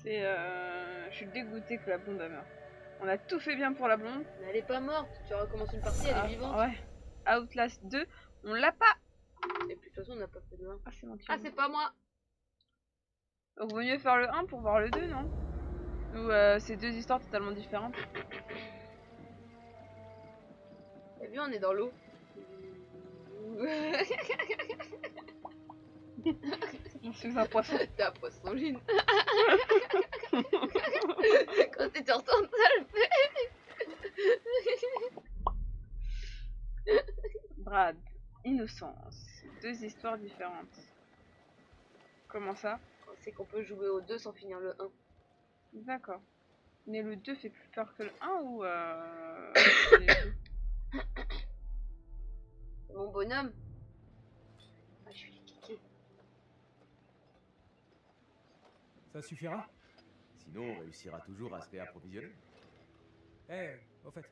C'est je suis dégoûtée que la blonde elle meurt. On a tout fait bien pour la blonde. Mais elle est pas morte, tu recommences une partie, elle est vivante. Ouais. Outlast 2, on l'a pas. Et puis de toute façon, on n'a pas fait de 1. Ah, c'est mon Ah, c'est pas moi. Donc vaut mieux faire le 1 pour voir le 2, non? Ou c'est deux histoires totalement différentes. T'as vu, on est dans l'eau. C'est un poisson. T'es un poisson ligne. Quand tu te retournes, ça le fait. Brad, Innocence. Deux histoires différentes. Comment ça? C'est qu'on peut jouer au 2 sans finir le 1. D'accord. Mais le 2 fait plus peur que le 1 ou Mon bonhomme. Ah, je suis les kikés. Ça suffira? Sinon, on réussira toujours à se réapprovisionner. Eh, au fait,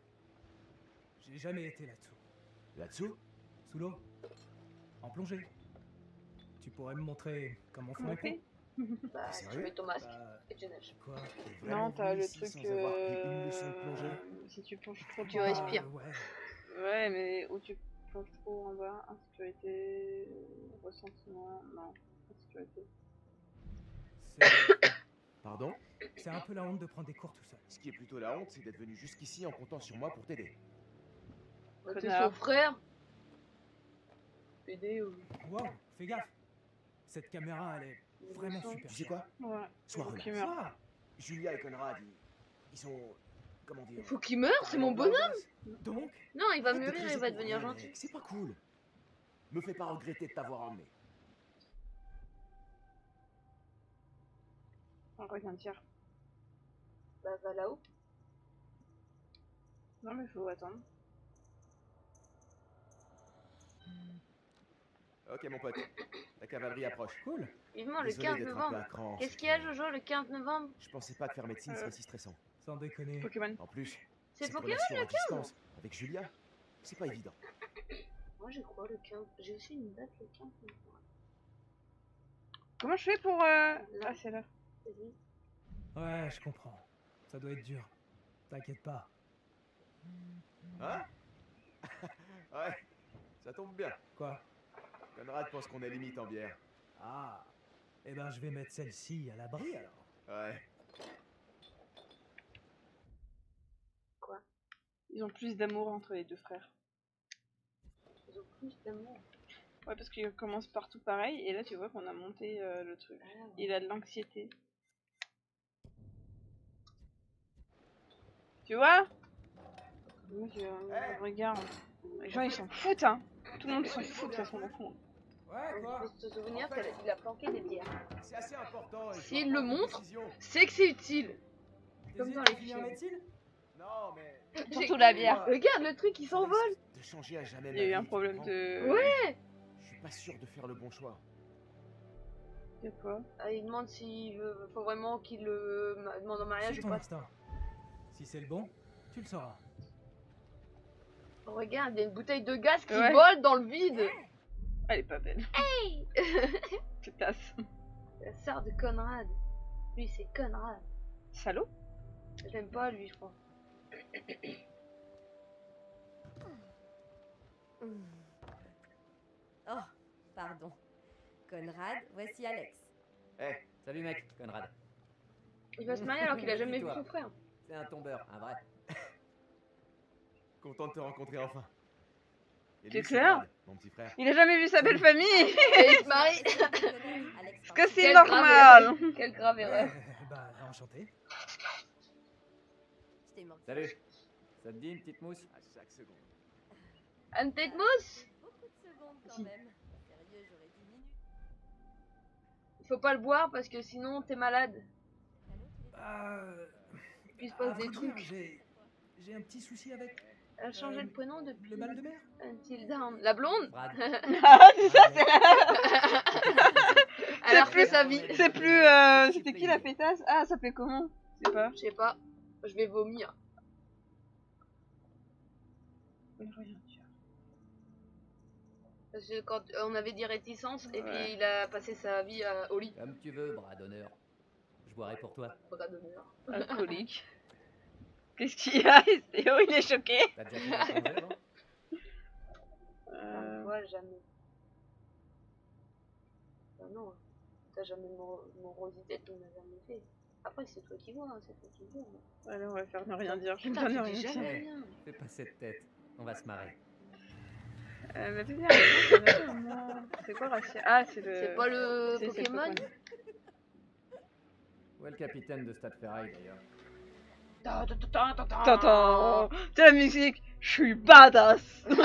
j'ai jamais été là-dessous. Là-dessous? Sous l'eau? En plongée? Tu pourrais me montrer comment on comment fait? Bah, tu Sérieux? mets ton masque Bah, et tu nages. quoi? Non, t'as le truc sans avoir pris une leçon de plongée. si tu plonges trop Tu bas. respires. Ouais. Ouais, mais où tu plonges trop en bas, insécurité, ressentiment, non, insécurité. Pardon? C'est un peu la honte de prendre des cours tout seul. Ce qui est plutôt la honte, c'est d'être venu jusqu'ici en comptant sur moi pour t'aider. Bah, t'es Connard. son frère. PD ou... Wow, fais gaffe. Cette caméra, elle est vraiment super. Tu sais quoi? Ouais. Sois Faut relax. qu'il meure. Quoi? Julia et Conrad, ils sont... Comment dire? Il faut qu'il meure, c'est mon bonhomme. Donc, Non, il va Arrête de mûrir, il criser va pour devenir rien, gentil. mec. C'est pas cool. Me fais pas regretter de t'avoir emmené. On va rien dire. Bah, va là-haut. Non, mais faut attendre. Ok, mon pote. La cavalerie approche. cool. Vivement le Désolé 15 d'être un peu à novembre. cran, Qu'est-ce c'est qu'il y a, que Jojo, le 15 novembre? Je pensais pas que faire médecine serait si stressant. Sans déconner. Pokémon. En plus, C'est cette Pokémon relation le à 15? distance avec Julia, c'est pas évident. Moi, je crois le 15. J'ai aussi une date le 15 novembre. Comment je fais pour Là. Ah, c'est là. Vas-y. Ouais, je comprends. Ça doit être dur. T'inquiète pas. Hein? Ouais, ça tombe bien. Quoi? Conrad pense qu'on est limite en bière. Ah. Eh ben, je vais mettre celle-ci à l'abri alors. Ouais. Quoi? Ils ont plus d'amour entre les deux frères. Ils ont plus d'amour. Ouais, parce qu'ils commencent partout pareil, et là tu vois qu'on a monté le truc. Ah, ouais. Il a de l'anxiété. Tu vois? Moi, regarde. Les gens ils s'en foutent, hein. Tout le monde s'en fout de toute façon, au fond. Ouais, Il quoi? faut se souvenir qu'il a planqué des bières. C'est assez important. et je S'il dois le prendre une montre, décision. c'est que c'est utile. Comme T'hésites dans à les finir en films. médecine? Non, mais... Surtout la bière. Regarde le truc, il ça s'envole. risque de changer à jamais Il y a eu ma un vie, tu problème comprends? de... Ouais. Je suis pas sûr de faire le bon choix. De quoi? Ah, il demande s'il faut vraiment qu'il le demande en mariage Suis ou ton pas. instinct. Si c'est le bon, tu le sauras. Oh, regarde, il y a une bouteille de gaz qui Ouais. vole dans le vide. Elle est pas belle. Hey. Cette tasse. La sœur de Conrad. Lui, c'est Conrad. Salaud. Je l'aime pas, lui, je crois. Oh, pardon. Conrad, voici Alex. Eh, Salut mec, Conrad. Il va se marier alors qu'il a jamais vu Toi. son frère. C'est un tombeur, un vrai. content de te rencontrer enfin. Et C'est lui, clair? Brad, mon petit frère. Il a jamais vu sa belle famille. Et il se marie. Alex, Est-ce que c'est Quelle normal? Quelle grave erreur. Bah, enchanté. Je t'ai manqué. Salut. Ça te dit une petite mousse? À chaque seconde. Anne petite mousse. Beaucoup de secondes quand même. Sérieux, j'aurais 10 minutes. Il faut pas le boire parce que sinon t'es malade. Puis il se passe à des vrai dire, trucs. j'ai un petit souci avec Elle a changé de prénom depuis le mal de mer. Until Dawn. La blonde. Brad. Ah, c'est ça, c'est... Elle a refait sa vie. C'est plus... C'était qui la pétasse? Ah, ça fait comment? Je sais pas. Je sais pas. Je vais vomir. Parce que quand on avait dit réticence et Ouais. puis il a passé sa vie au lit. Comme tu veux, bras d'honneur. Je boirai pour toi. Bras de mur. Alcoolique. Qu'est-ce qu'il y a? Théo, il est choqué. T'as déjà fait la plongée avant? Moi, jamais. Bah non, t'as jamais morosité, tu n'as jamais fait. Après, c'est toi qui vois, hein, c'est toi qui vois. Allez, on va faire ne rien dire. Je Putain, ne tu rien dis dire. jamais Eh, rien. Fais pas cette tête. On va se marrer. Mais putain, c'est quoi Racia? Ah, c'est le. C'est pas le c'est Pokémon? Où est le capitaine de Stade Ferraille d'ailleurs? T'entends? C'est la musique. Je suis badass. Dans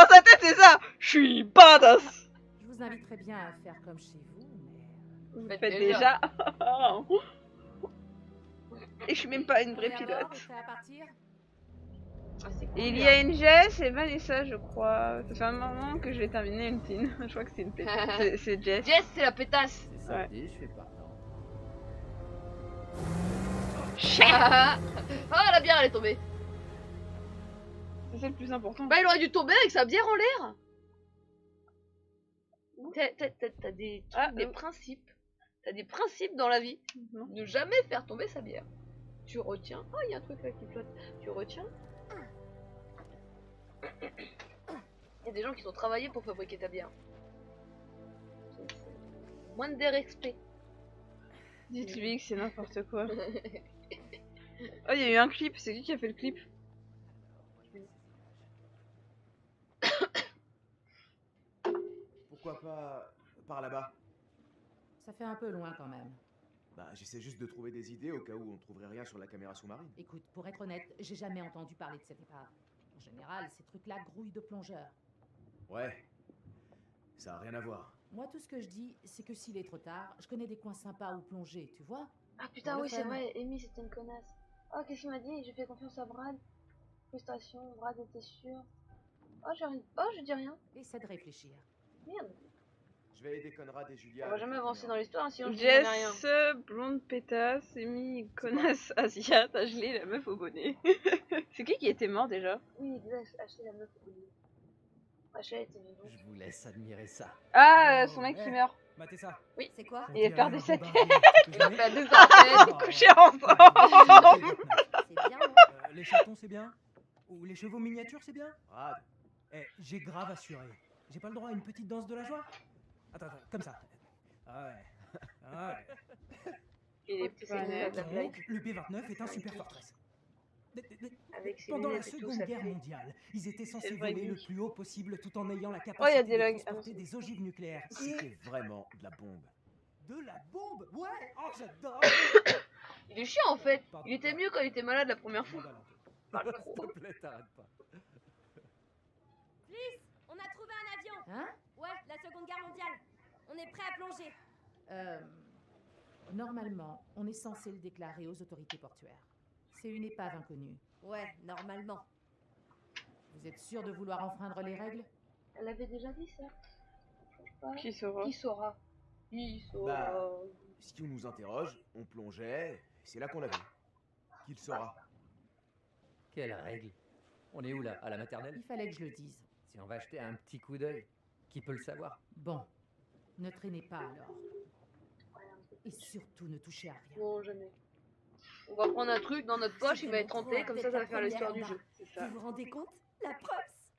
sa tête, c'est ça. Je suis badass. Je vous inviterais bien à faire comme chez vous, mais... Vous Faites faites déjà. déjà. Et je suis même pas une vraie Première bord, pilote. est prêt à partir? Ah, c'est cool, Il y hein. a une Jess et Vanessa, je crois. Ça fait un moment que j'ai terminé une teen. Je crois que c'est une pétasse. C'est Jess. Jess, c'est la pétasse. C'est ça Ouais. dit, je suis partant. Ah, la bière, elle est tombée. C'est ça le plus important. Bah, il aurait dû tomber avec sa bière en l'air. T'as des trucs, Ah, des principes. T'as des principes dans la vie. Non. Ne jamais faire tomber sa bière. Tu retiens. Oh, il y a un truc là qui flotte. Tu retiens. Il y a des gens qui sont travaillés pour fabriquer ta bière. Moins de respect. Dites-lui que c'est n'importe quoi. Oh, il y a eu un clip. C'est qui a fait le clip? Pourquoi pas par là-bas? Ça fait un peu loin quand même. Bah, j'essaie juste de trouver des idées au cas où on trouverait rien sur la caméra sous-marine. Écoute, pour être honnête, j'ai jamais entendu parler de cette épave. En général, ces trucs-là grouillent de plongeurs. Ouais. Ça a rien à voir. Moi, tout ce que je dis, c'est que s'il est trop tard, je connais des coins sympas où plonger, tu vois? Ah putain, Pour le oui, c'est fun. vrai. Amy, c'était une connasse. Oh, qu'est-ce qu'il m'a dit? J'ai fait confiance à Brad. Frustration, Brad était sûr. Oh, je dis rien. Essaie de réfléchir. Merde. Je vais aider Conrad et Julia. On va avec jamais la avancer dans caméra. l'histoire, hein, sinon je dis jamais rien. Jess, blonde pétasse, Amy, connasse, Asia, t'as gelé la meuf au bonnet. C'est qui était mort déjà? Oui, exact. Acheter la meuf au bout. Acheter était vivant. Je vous laisse admirer ça. Ah, Oh, son mec qui ouais. meurt. Matez ça. C'est quoi? Il est perdu sa tête. Il a perdu sa tête. Couché ensemble. C'est bien, non? Les chatons, c'est bien? Ou les chevaux miniatures, c'est bien? Brad, Eh, j'ai grave assuré. J'ai pas le droit à une petite danse de la joie? Attends, comme ça. Ah ouais. Ah ouais. Il est C'est une blague. Donc, le B-29 est un super fortress. Avec ses Pendant la lunettes et tout, Seconde ça Guerre fait. mondiale, ils étaient censés le vrai voler le geek. plus haut possible tout en ayant la Oh, il y capacité a des de logs. transporter des ogives nucléaires. c'était vraiment de la bombe. De la bombe? Ouais! Oh, j'adore! Il est chiant en fait. Pardon. Il était mieux quand il était malade la première Je fois. m'emballe un peu. S'il te plaît, t'arrêtes pas. Fliss, on a trouvé un avion. Hein? Ouais, la Seconde Guerre mondiale. On est prêt à plonger. Normalement, on est censé le déclarer aux autorités portuaires. C'est une épave inconnue. Ouais, normalement. Vous êtes sûr de vouloir enfreindre les règles? Elle avait déjà dit ça. Change pas. Qui saura? Qui saura? Qui saura? Bah. Si on nous interroge, on plongeait, et c'est là qu'on l'a vu. Qui le saura? Quelle règle? On est où là? À la maternelle? Il fallait que je le dise. Si on va jeter un petit coup d'œil, qui peut le savoir? Bon, ne traînez pas alors. Et surtout ne touchez à rien. Non, jamais. On va prendre un truc dans notre poche, il va être rentré, comme ça va faire l'histoire du jeu. C'est ça. Vous vous rendez compte? La props.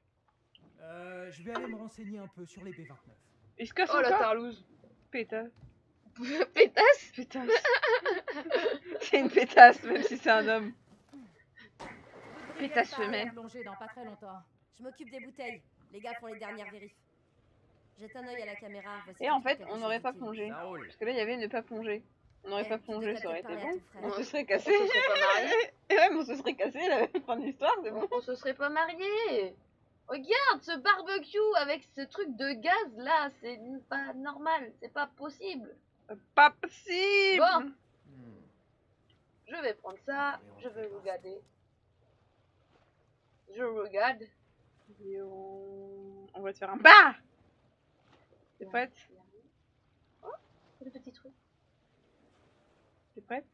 Je vais aller me renseigner un peu sur les B-29. Il se casse Oh la encore. tarlouse. Pétasse. Pétasse. Pétasse. C'est une pétasse, même si c'est un homme. Vous Pétasse devriez pas aller femelle. plonger dans pas très longtemps. Je m'occupe des bouteilles. Les gars font les dernières vérifs. Jette un œil à la caméra. voici Et en quelque fait, chose on n'aurait pas d'utile. plongé. Ça roule. Parce que là, il y avait ne pas plonger. On n'aurait Eh, pas tu plongé, devrais ça aurait peut-être été parler à bon. ton frère. On se serait On cassé. se serait pas mariés. Et même, on se serait cassé la fin de l'histoire, c'est bon. On se serait pas mariés. Regarde ce barbecue avec ce truc de gaz là, c'est pas normal, c'est pas possible. Pas possible. Bon. Hmm. Je vais prendre ça, je vais regarder. Je regarde. Et on va te faire un bah. T'es prête? Oh, c'est le petit truc. T'es prête?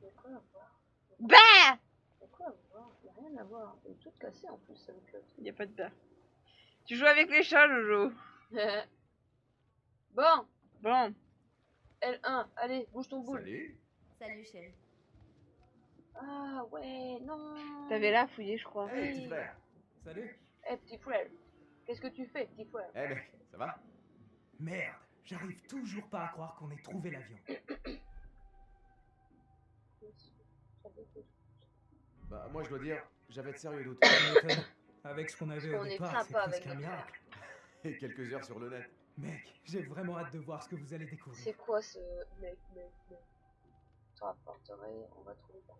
Il y a quoi à voir? Bah. Il y a quoi à voir? Il y a rien à voir. Elle est toute cassée en plus, ça me flotte. Il y a pas de bah. Tu joues avec les chats, Jojo. Bon, Bon. L1, allez, bouge ton boule. Salut. Salut, chérie. Ah ouais, non. T'avais là fouillé, je crois. Hey, petit frère. Salut. Eh, petit frère, qu'est-ce que tu fais, petit frère? Eh mec, ça va? Merde, j'arrive toujours pas à croire qu'on ait trouvé l'avion. Bah, moi je dois dire, j'avais de sérieux doutes. Ça m'étonne. Avec ce qu'on avait Parce au qu'on est départ, c'est sympa avec presque un nos miracle. Et quelques heures sur le net. Mec, j'ai vraiment hâte de voir ce que vous allez découvrir. C'est quoi ce mec? Tu rapporterais, on va trouver quoi.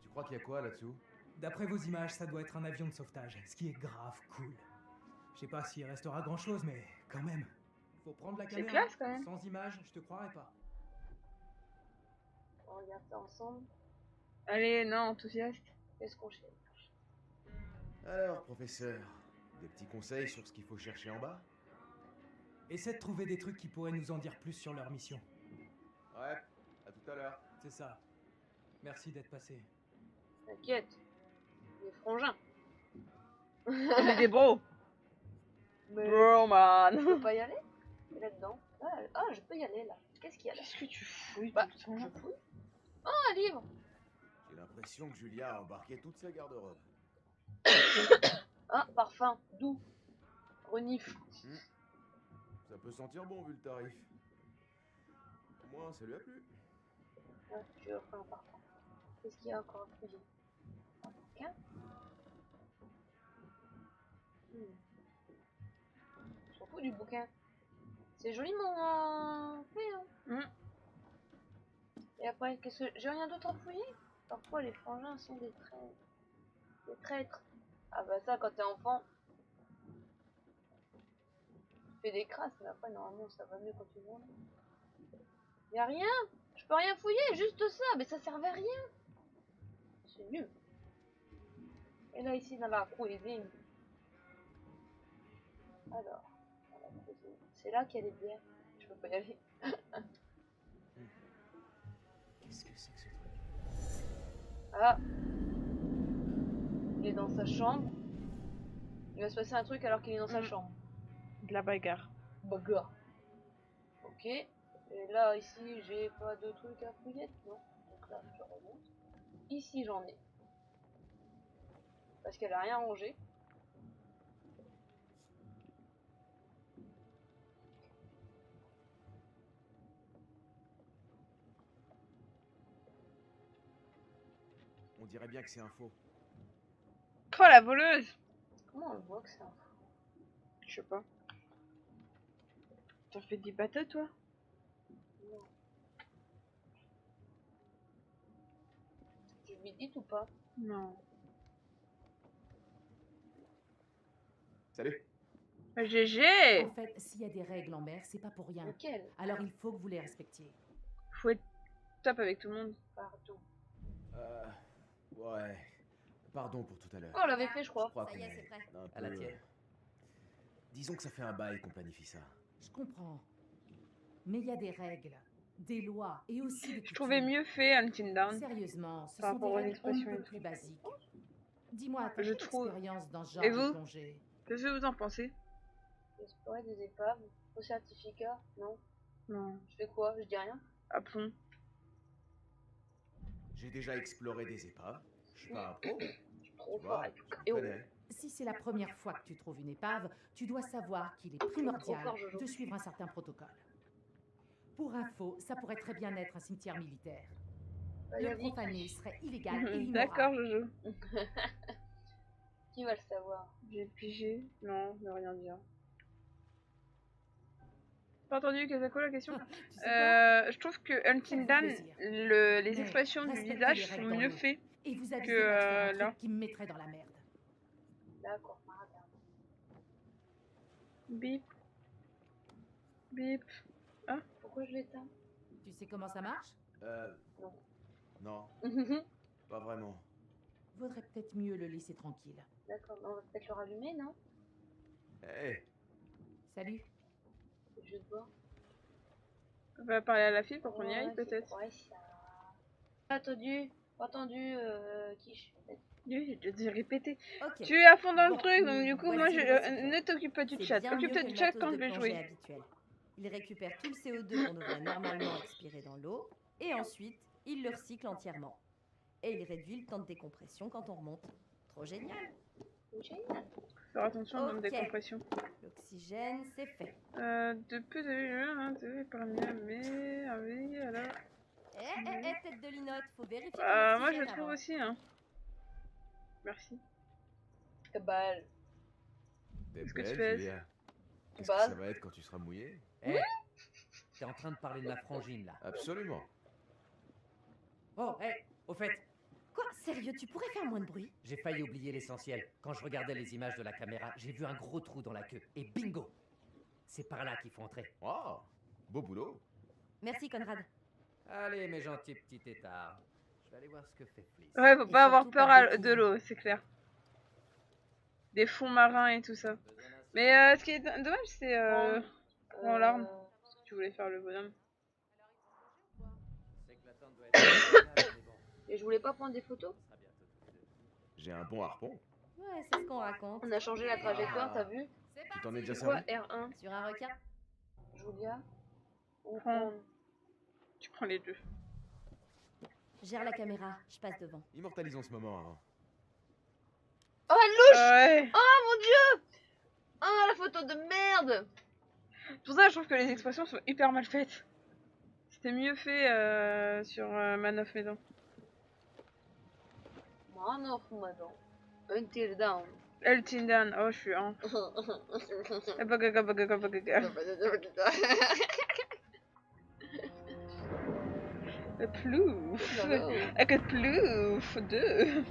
Tu crois qu'il y a quoi là-dessous? D'après vos images, ça doit être un avion de sauvetage, ce qui est grave cool. Je sais pas s'il restera grand chose, mais quand même. Faut prendre la C'est caméra. classe, quand même. Sans images, je te croirais pas. On regarde ça ensemble. Allez, non, enthousiaste. Qu'est-ce qu'on cherche? Alors, professeur, des petits conseils sur ce qu'il faut chercher en bas? Essaie de trouver des trucs qui pourraient nous en dire plus sur leur mission. Ouais, à tout à l'heure. C'est ça. Merci d'être passé. T'inquiète, les frangins. On est des bros. Mais Bro, je man. peux pas y aller? Là-dedans. Ah, je peux y aller là. Qu'est-ce qu'il y a là? Qu'est-ce que tu fouilles Bah, tout le je temps? fouille. Oh, un livre. J'ai l'impression que Julia a embarqué toute sa garde-robe. Ah, parfum, doux. Renifle. Ça peut sentir bon vu le tarif. Au moins, ça lui a plu. Ouais, je vais offrir un parfum. Qu'est-ce qu'il y a encore à fouiller? Un bouquin? Je m'en fous du bouquin. C'est joliment fait, hein. Et après, qu'est-ce que... J'ai rien d'autre à fouiller? Parfois, les frangins sont des traîtres. Des traîtres. Ah bah ça, quand t'es enfant, tu fais des crasses, mais après, normalement, ça va mieux quand tu grandis. Y'a rien? Je peux rien fouiller, juste ça, mais ça servait à rien. C'est nul. Et là, ici, dans la cuisine. Alors, dans la cuisine. C'est là qu'il y a des bières. Je peux pas y aller. Qu'est-ce que c'est que ce truc? Ah. Il est dans sa chambre. Il va se passer un truc alors qu'il est dans sa chambre. De la bagarre. Bagarre. Ok. Et là, ici, j'ai pas de trucs à fouiller, non? Donc là, je remonte. Ici, j'en ai. Parce qu'elle a rien rangé. On dirait bien que c'est un faux. Oh, la voleuse. Comment on le voit que c'est un fou? Je sais pas. T'en fais des bateaux, toi? Non. Je lui dis ou pas? Non. Salut. GG. En fait, s'il y a des règles en mer, c'est pas pour rien. Lequel? Alors il faut que vous les respectiez. Faut être top avec tout le monde. Pardon. Ouais. Pardon pour tout à l'heure. Oh, on l'avait fait, je Je crois. crois Ça qu'on y est, est c'est prêt. un peu... À la tienne. Disons que ça fait un bail qu'on planifie ça. Je comprends. Mais il y a des règles, des lois et aussi des Je trouvais coutumes. mieux fait Until Dawn. Sérieusement, ce Par sont des rapport aux règles un expressions et peu tout. plus basiques. Dis-moi, t'as Je quelle trouve. expérience dans ce genre Et de vous plongée? Qu'est-ce que vous en pensez? Explorer des épaves. Au certificat? Non. Non. Je fais quoi? Je dis rien. À fond. J'ai déjà exploré des épaves. Je suis pas un pro. Je suis trop Tu fort vois, et tout. je Et oh, connais. Si c'est la première fois que tu trouves une épave, tu dois savoir qu'il est primordial fort, Jojo. de suivre un certain protocole. Pour info, ça pourrait très bien être un cimetière militaire. bah, Le vas-y. profaner serait illégal et immoral. D'accord, Jojo. Qui va le savoir? J'ai pigé. Non, ne rien dire. Pas entendu, qu'est-ce que c'est quoi la question? Tu sais quoi? Je trouve que Until Dawn, plaisir. les Mais expressions du respectez visage les sont règles dans mieux l'eau. faites. Et vous avisez que, pas de faire un là. truc qui me mettrait dans la merde. D'accord, regarde. Bip. Bip. Pourquoi je l'éteins? Tu sais comment ça marche? Non. Non, pas vraiment. Vaudrait peut-être mieux le laisser tranquille. D'accord, mais on va peut-être le rallumer, non? Hé, Salut. C'est juste voir. On va parler à la fille pour qu'on y Ouais, aille c'est peut-être. quoi ça? Attendu, quiche. Oui, j'ai dû répéter. Ok. Tu es à fond dans le Bon, truc, donc du coup, moi, voici je le recyclage. ne t'occupe pas du C'est chat. bien mieux Occupe-toi que du le chat matos quand de je vais plongée jouer. habituel. Il récupère tout le CO2 qu'on devrait normalement expirer dans l'eau, et ensuite, il le recycle entièrement. Et il réduit le temps de décompression quand on remonte. Trop génial! Génial. Faire attention au nombre Ok. des compressions. L'oxygène, c'est fait. De peu de parmi mais oui, alors. Tête de linotte, faut vérifier ton Moi je le oxygène trouve avant. aussi, hein. Merci. Cabal. T'es Qu'est-ce que tu belle, fais? Julia. Qu'est-ce Bah. que ça va être quand tu seras mouillé? Eh, t'es en train de parler de ma frangine, là. Absolument. Oh, hé, au fait, Quoi? Sérieux, tu pourrais faire moins de bruit? j'ai failli oublier l'essentiel. Quand je regardais les images de la caméra, j'ai vu un gros trou dans la queue. Et bingo! C'est par là qu'il faut entrer. Oh, beau boulot. Merci, Conrad. Allez, mes gentils petits têtards. Je vais aller voir ce que fait Fliss. Ouais, faut Et pas avoir surtout peur pas de l'eau, c'est clair. Des fonds marins et tout ça. Mais ce qui est dommage, c'est en larmes. Parce que tu voulais faire le bonhomme. C'est que l'attente doit être interminable, mais bon, Et je voulais pas prendre des photos. ce sera bientôt tous deux. J'ai un bon harpon. Ouais, c'est ce qu'on raconte. On a changé la trajectoire, t'as vu? Tu t'en es déjà C'est quoi servi? R1? Sur un requin? Julia? Ou Prends. Tu prends les deux. Gère la caméra, je passe devant. Immortalisons ce moment avant. Oh, elle louche! Ouais. Oh mon dieu! Oh, la photo de merde! Pour ça, je trouve que les expressions sont hyper mal faites. C'était mieux fait sur Man of Medan. Man of Medan. Until Dawn. Eltindan, oh je suis un. Bagaga, bagaga, bagaga. Plouf. Avec plouf, deux.